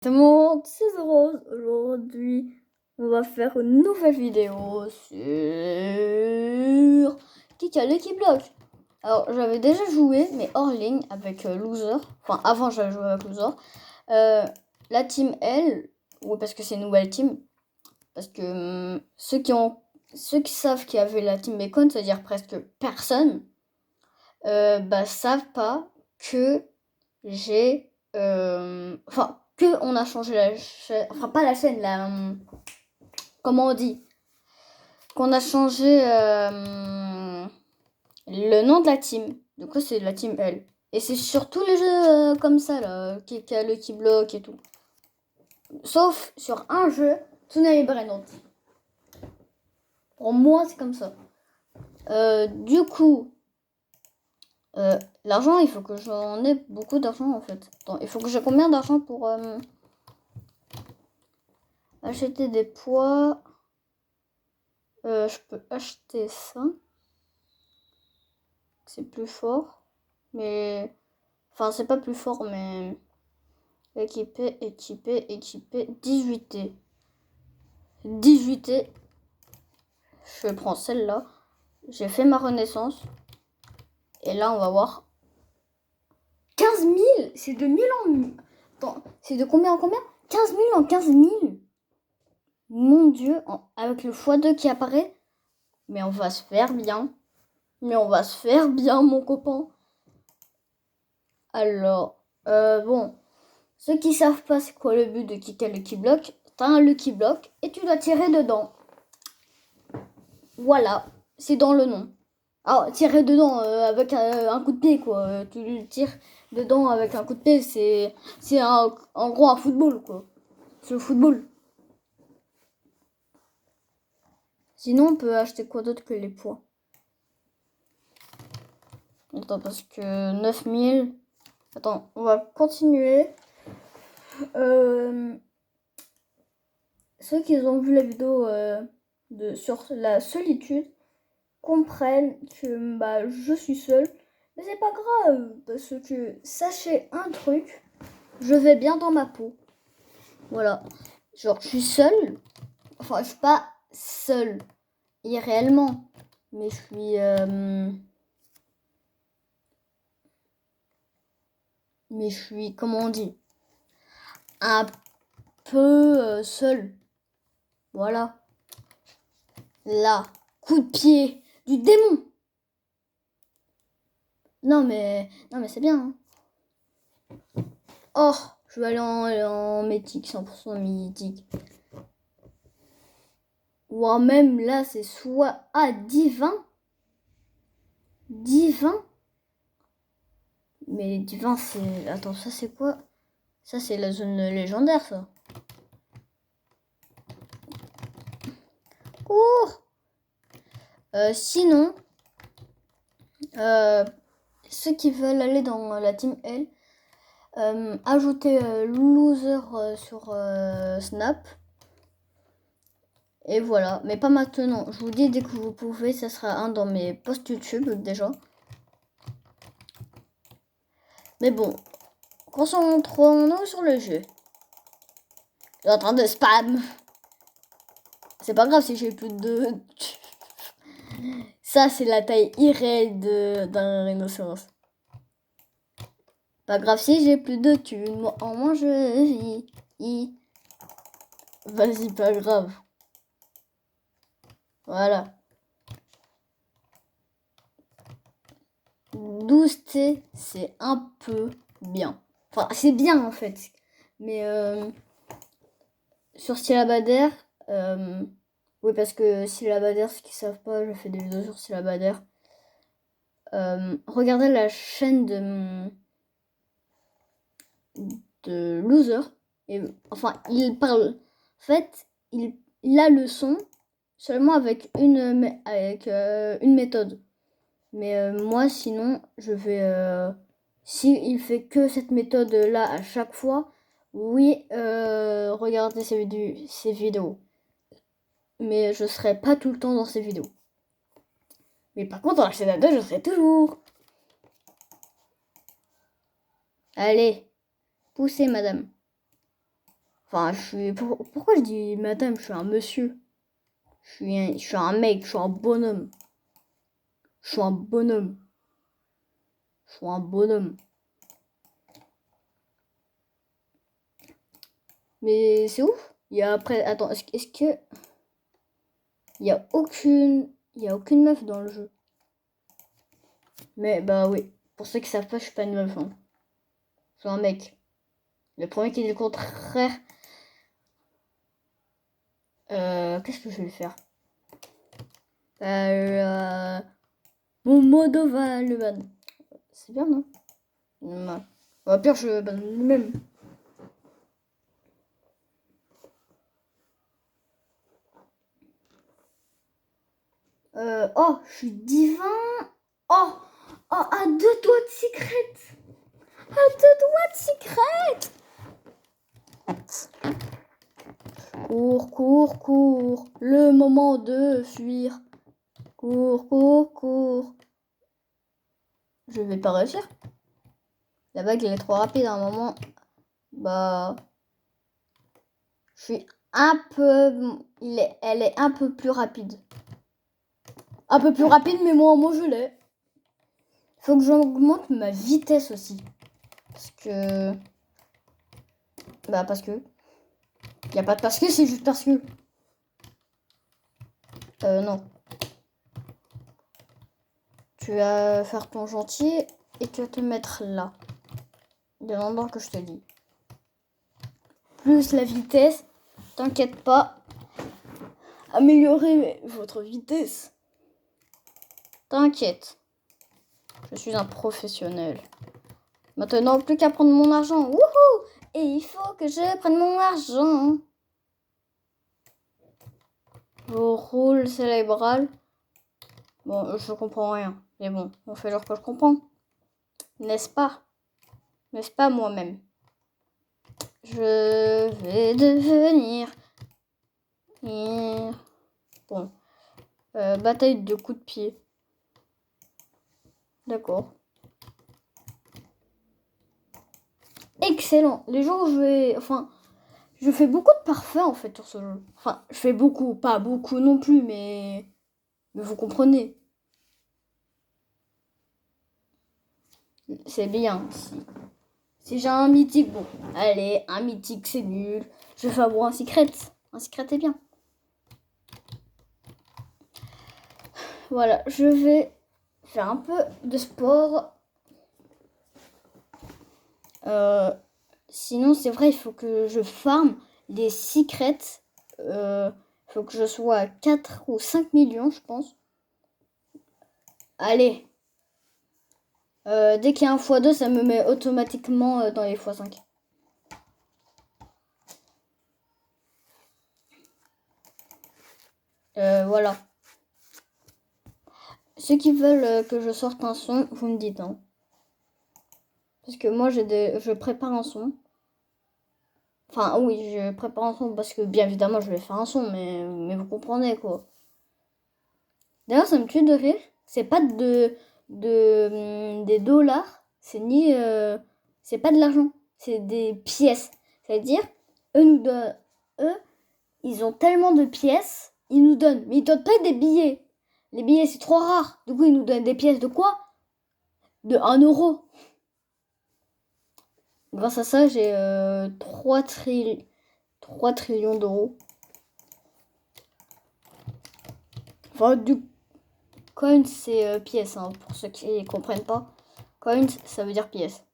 Tout le monde, c'est Rose. Aujourd'hui, on va faire une nouvelle vidéo sur Kika Lucky Block. Alors, j'avais déjà joué, mais hors ligne, avec Loser. Enfin, avant, j'avais joué avec Loser. La team L, oui, parce que c'est une nouvelle team. Parce que ceux qui savent qu'il y avait la team Bacon, c'est-à-dire presque personne, savent pas que j'ai... Enfin, que on a changé la chaîne... Enfin, pas la chaîne, comment on dit? Qu'on a changé le nom de la team. Du coup, c'est la team L. Et c'est sur tous les jeux comme ça, là, qui a Lucky Block et tout. Sauf sur un jeu, Tsunami Brainrot. Pour moi, c'est comme ça. Du coup... l'argent, il faut que j'en ai beaucoup d'argent en fait. Attends, il faut que j'ai combien d'argent pour acheter des pois? Je peux acheter ça. C'est plus fort. Mais... Enfin, c'est pas plus fort, mais... Équipé. 18T. 18T. Je prends celle-là. J'ai fait ma renaissance. Et là, on va voir. 15 000. C'est de 1000 en... Attends, c'est de combien en combien? 15 000 en 15 000. Mon Dieu, avec le x2 qui apparaît. Mais on va se faire bien. Mon copain. Alors, bon. Ceux qui savent pas c'est quoi le but de Kika Lucky Block, t'as un Lucky Block et tu dois tirer dedans. Voilà, c'est dans le nom. Alors, tirer dedans avec un coup de pied, quoi. Tu tires dedans avec un coup de pied, c'est en gros un football, quoi. C'est le football. Sinon, on peut acheter quoi d'autre que les pois? Attends, parce que 9000... Attends, on va continuer. Ceux qui ont vu la vidéo sur la solitude comprennent que je suis seule. Mais c'est pas grave, parce que sachez un truc, je vais bien dans ma peau. Voilà. Genre, je suis seule. Enfin, je suis pas seule irréellement. Mais je suis... Mais je suis, comment on dit? Un peu seule. Voilà. Là, coup de pied du démon. Non mais c'est bien. Hein. Oh, je vais aller en mythique, 100% mythique. Ou même là, c'est soit divin. Divin. Mais divin, c'est... Attends, ça c'est quoi? Ça c'est la zone légendaire, ça. Cours. Sinon, ceux qui veulent aller dans la team L, ajoutez loser sur Snap. Et voilà, mais pas maintenant. Je vous dis dès que vous pouvez, ça sera un dans mes posts YouTube déjà. Mais bon, concentrons-nous sur le jeu. Je suis en train de spam. C'est pas grave si j'ai plus de... Ça, c'est la taille irréelle d'un rhinocéros. Pas grave si j'ai plus de thunes. Moi, en moins, je vis. Vas-y, pas grave. Voilà. 12T, c'est un peu bien. Enfin, c'est bien, en fait. Mais sur Syllabader, oui, parce que Syllabader, ceux qui savent pas, je fais des vidéos sur Syllabader. Regardez la chaîne de Loser. Et, enfin, il parle. En fait, il a le son seulement avec une méthode. Mais moi, sinon, je vais... si il fait que cette méthode-là à chaque fois, oui, regardez ses vidéos. Mais je serai pas tout le temps dans ces vidéos. Mais par contre, dans la chaîne à 2, je serai toujours. Allez, poussez, madame. Enfin, pourquoi je dis madame? Je suis un monsieur. Je suis un mec, je suis un bonhomme. Je suis un bonhomme. Je suis un bonhomme. Mais c'est ouf. Il y a après. Attends, est-ce que. Il y a aucune meuf dans le jeu. Mais bah oui. Pour ceux qui savent pas, je suis pas une meuf. Hein. Je suis un mec. Le premier qui dit le contraire. Qu'est-ce que je vais faire? Mon Moldova le ban. C'est bien, non? Ouais. Au pire, je ban lui-même. Oh, je suis divin. Oh, à 2 doigts de secret. À 2 doigts de secret. Cours. Le moment de fuir. Cours. Je vais pas réussir. La bague, elle est trop rapide à un moment. Bah. Je suis un peu. Elle est un peu plus rapide. Un peu plus rapide, mais moi je l'ai. Faut que j'augmente ma vitesse aussi. Parce que. Bah, parce que. Y a pas de parce que, c'est juste parce que. Non. Tu vas faire ton gentil et tu vas te mettre là. De l'endroit que je te dis. Plus la vitesse. T'inquiète pas. Améliorez votre vitesse. T'inquiète. Je suis un professionnel. Maintenant, plus qu'à prendre mon argent. Wouhou! Et il faut que je prenne mon argent. Je roule cérébral. Bon, je comprends rien. Mais bon, on fait genre que je comprends. N'est-ce pas? N'est-ce pas moi-même? Je vais devenir... Bon. Bataille de coups de pied. D'accord. Excellent. Les jours où je vais... Enfin, je fais beaucoup de parfaits en fait sur ce jeu. Enfin, je fais beaucoup. Pas beaucoup non plus, mais vous comprenez. C'est bien. Si j'ai un mythique, bon, allez, un mythique c'est nul. Je vais avoir un secret. Un secret est bien. Voilà, je vais faire un peu de sport. Sinon, c'est vrai, il faut que je farme des secrets. Il faut que je sois à 4 ou 5 millions, je pense. Allez. Dès qu'il y a un x2, ça me met automatiquement dans les x5. Voilà. Ceux qui veulent que je sorte un son, vous me dites. Hein. Parce que moi, je prépare un son. Enfin, oui, je prépare un son parce que, bien évidemment, je vais faire un son, mais vous comprenez, quoi. D'ailleurs, ça me tue de rire. C'est pas des dollars. C'est ni... c'est pas de l'argent. C'est des pièces. C'est-à-dire, eux, ils ont tellement de pièces, ils nous donnent. Mais ils donnent pas des billets. Les billets, c'est trop rare. Du coup, ils nous donnent des pièces de quoi? De 1 euro. Grâce à ça, j'ai 3 trillions d'euros. Enfin, du coin, c'est pièce, hein, pour ceux qui ne comprennent pas. Coins, ça veut dire pièce.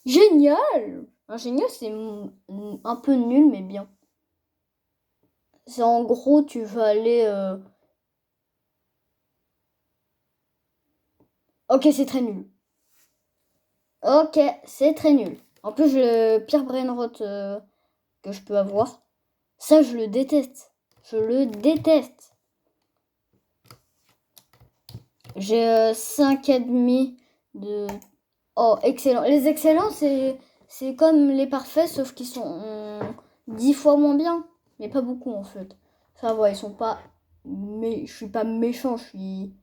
Génial! Un génial, c'est un peu nul, mais bien. C'est en gros, tu vas aller... Ok, c'est très nul. Ok, c'est très nul. En plus, le pire brainrot que je peux avoir, ça, je le déteste. Je le déteste. J'ai 5,5 de... Oh, excellent. Les excellents, c'est comme les parfaits, sauf qu'ils sont 10 fois moins bien. Mais pas beaucoup, en fait. Ça va, ils sont pas... Mais je suis pas méchant, je suis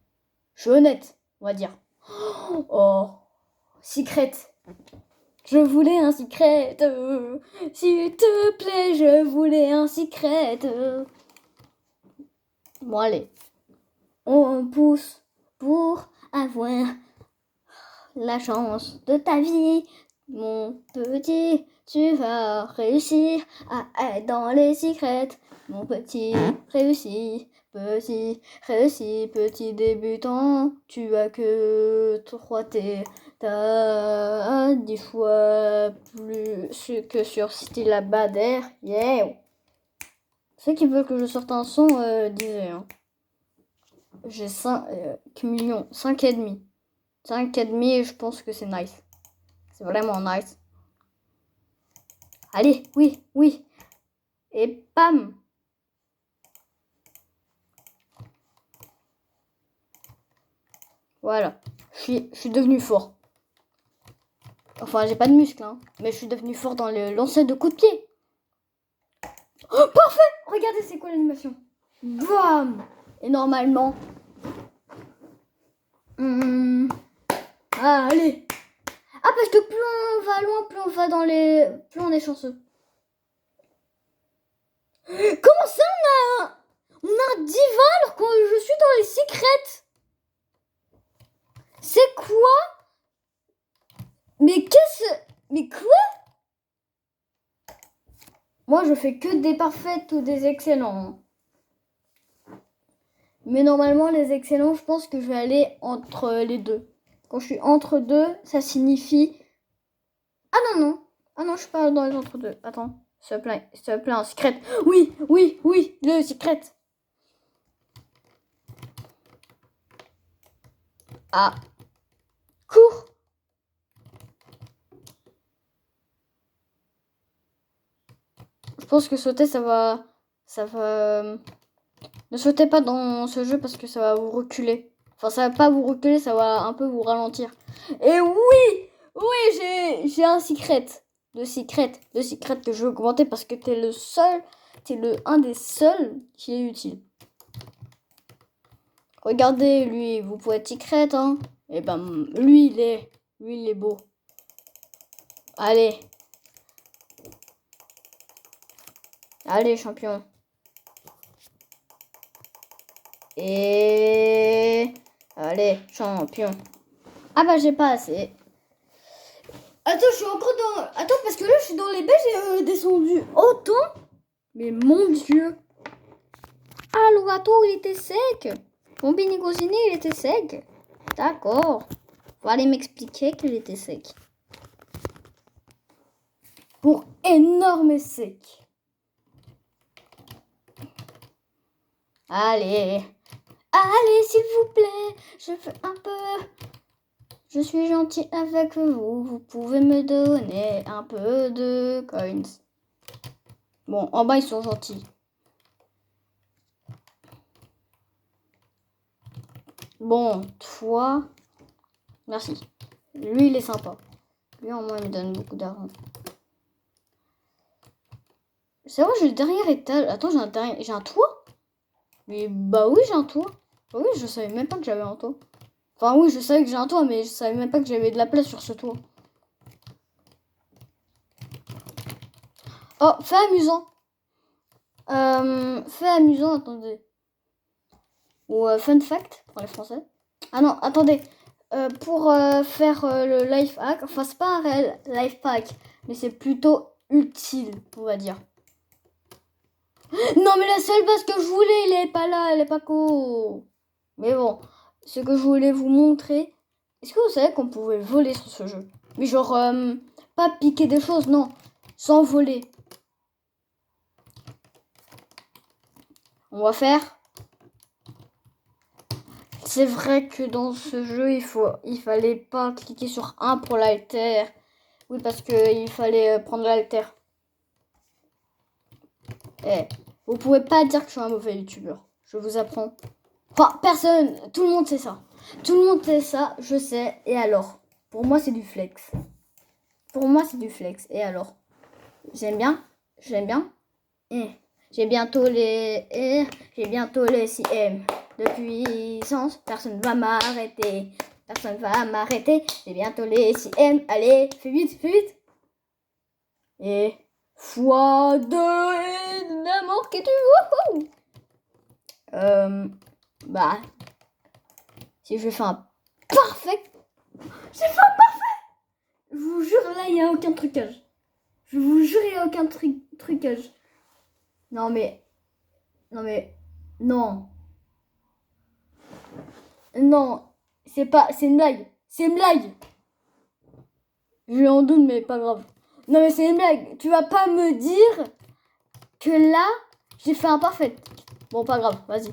honnête, on va dire. Oh, secret. Je voulais un secret. S'il te plaît, je voulais un secret. Bon, allez. On pousse pour avoir la chance de ta vie. Mon petit, tu vas réussir à être dans les secrets. Mon petit, réussi, petit débutant. Tu as que 3 T. T'as 10 fois plus que sur style à Bader. Yeah! Ceux qui veulent que je sorte un son, disait. Hein. J'ai 5 millions, 5,5. 5,5 et je pense que c'est nice. C'est vraiment nice. Allez, oui, oui. Et pam! Voilà. Je suis devenu fort. Enfin, j'ai pas de muscles, hein. Mais je suis devenu fort dans le lancer de coups de pied. Oh, parfait! Regardez, c'est quoi l'animation? Bam! Et normalement... allez! Ah, parce que plus on va loin, plus on va dans les... Plus on est chanceux. Comment ça, on a un diva alors que je suis dans les secrets? C'est quoi? Mais qu'est-ce... Mais quoi? Moi, je fais que des parfaits ou des excellents. Mais normalement, les excellents, je pense que je vais aller entre les deux. Quand je suis entre deux, ça signifie... Ah non, non. Ah non, je suis pas dans les entre deux. Attends, s'il te plaît, un secret. Oui, oui, oui, le secret. Ah. Cours. Je pense que sauter, ça va... Ne sautez pas dans ce jeu parce que ça va vous reculer. Enfin, ça va pas vous reculer, ça va un peu vous ralentir. Et oui, oui, j'ai un secret. Le secret que je veux augmenter parce que t'es le seul, un des seuls qui est utile. Regardez, lui, vous pouvez être secret, hein. Et ben, lui, il est beau. Allez. Allez, champion. Et... Allez, champion. Ah bah, j'ai pas assez. Attends, je suis encore dans... Attends, parce que là, je suis dans les baies, j'ai descendu autant. Mais mon Dieu. Ah, le gâteau, il était sec. Mon binigosiné, il était sec. D'accord. Faut aller m'expliquer qu'il était sec. Pour énorme sec. Allez. Allez, s'il vous plaît. Je fais un peu... Je suis gentil avec vous. Vous pouvez me donner un peu de coins. Bon, en bas, ils sont gentils. Bon, toi... Merci. Lui, il est sympa. Lui, en moins, il me donne beaucoup d'argent. C'est vrai, j'ai le dernier étage. Attends, j'ai un toit? Mais bah oui, j'ai un toit. Bah oui, je savais même pas que j'avais un toit. Enfin oui, je savais que j'ai un toit, mais je savais même pas que j'avais de la place sur ce toit. Oh, fait amusant. Fait amusant, attendez. Ou fun fact pour les Français. Ah non, attendez. Pour faire le life hack, enfin c'est pas un réel life hack, mais c'est plutôt utile, on va dire. Non mais la seule base que je voulais, elle est pas là, elle est pas co. Mais bon, ce que je voulais vous montrer, est-ce que vous savez qu'on pouvait voler sur ce jeu? Mais genre, pas piquer des choses, non, sans voler. On va faire. C'est vrai que dans ce jeu, il fallait pas cliquer sur 1 pour l'alter. Oui, parce que il fallait prendre l'alter. Eh, vous pouvez pas dire que je suis un mauvais youtubeur. Je vous apprends. Enfin, personne, tout le monde sait ça. Tout le monde sait ça, je sais. Et alors? Pour moi, c'est du flex. Pour moi, c'est du flex. Et alors? J'aime bien. J'aime bien. J'ai bientôt les... J'ai bientôt les CM de puissance. Personne ne va m'arrêter. Personne va m'arrêter. C'est bientôt les CM. Allez, fais vite, fais vite. Et fois 2 et d'amour qui tue. Bah, si je fais un parfait. J'ai fait un parfait. Je vous jure, là, il n'y a aucun trucage. Je vous jure, il n'y a aucun trucage. Non, mais. Non. Non, c'est pas. C'est une blague. C'est une blague. Je en doute, mais pas grave. Non, mais c'est une blague. Tu vas pas me dire que là, j'ai fait un parfait. Bon, pas grave, vas-y.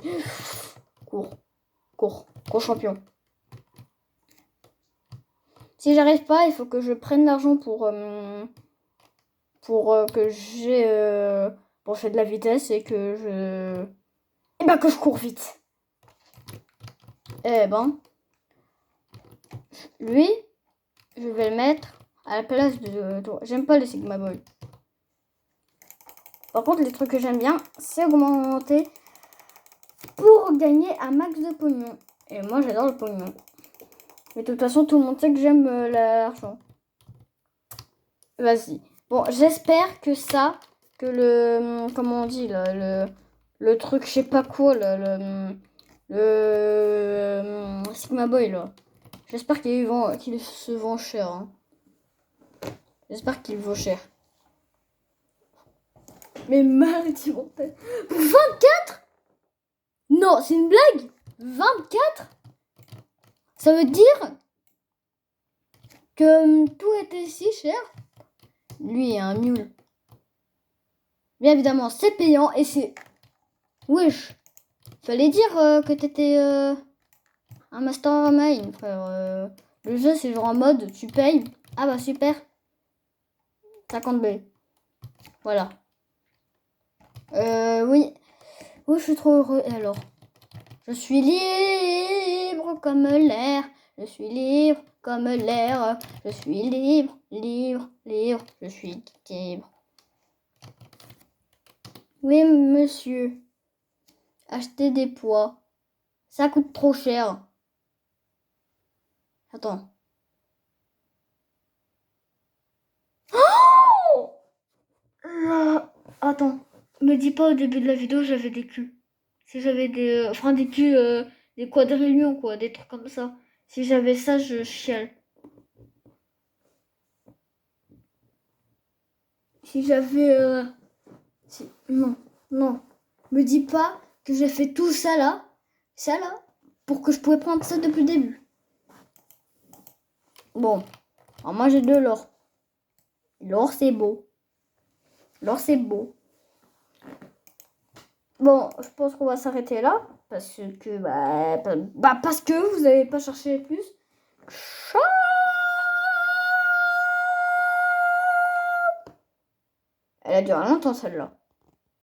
Cours champion. Si j'arrive pas, il faut que je prenne l'argent pour que j'ai pour faire de la vitesse et que que je cours vite. Eh ben, lui, je vais le mettre à la place de toi. J'aime pas les Sigma Boy. Par contre, les trucs que j'aime bien, c'est augmenter pour gagner un max de pognon. Et moi, j'adore le pognon. Mais de toute façon, tout le monde sait que j'aime l'argent. Vas-y. Bon, j'espère que ça, que le... Comment on dit, là, le truc, je sais pas quoi, là, le Sigma Boy, là. J'espère qu'il se vend cher. Hein. J'espère qu'il vaut cher. Mais mardi mental. Pour 24 ? Non, c'est une blague. 24 ? Ça veut dire que tout était si cher. Lui est un mule. Bien évidemment, c'est payant et c'est... Wesh. Fallait dire que t'étais un mastermind, frère. Le jeu, c'est genre en mode, tu payes. Ah bah super. 50 B. Voilà. Oui. Oui, je suis trop heureux. Et alors ? Je suis libre comme l'air. Je suis libre comme l'air. Je suis libre. Je suis libre. Oui, monsieur. Acheter des pois. Ça coûte trop cher. Attends. Oh attends. Me dis pas au début de la vidéo j'avais des culs. Si j'avais des... Enfin des culs... des quadrillions quoi. Des trucs comme ça. Si j'avais ça, je chiale. Si j'avais... Non. Me dis pas que j'ai fait tout ça là, pour que je pouvais prendre ça depuis le début. Bon, alors moi j'ai de l'or. L'or c'est beau. Bon, je pense qu'on va s'arrêter là, parce que, parce que vous n'avez pas cherché plus. Ciao. Elle a duré longtemps celle-là.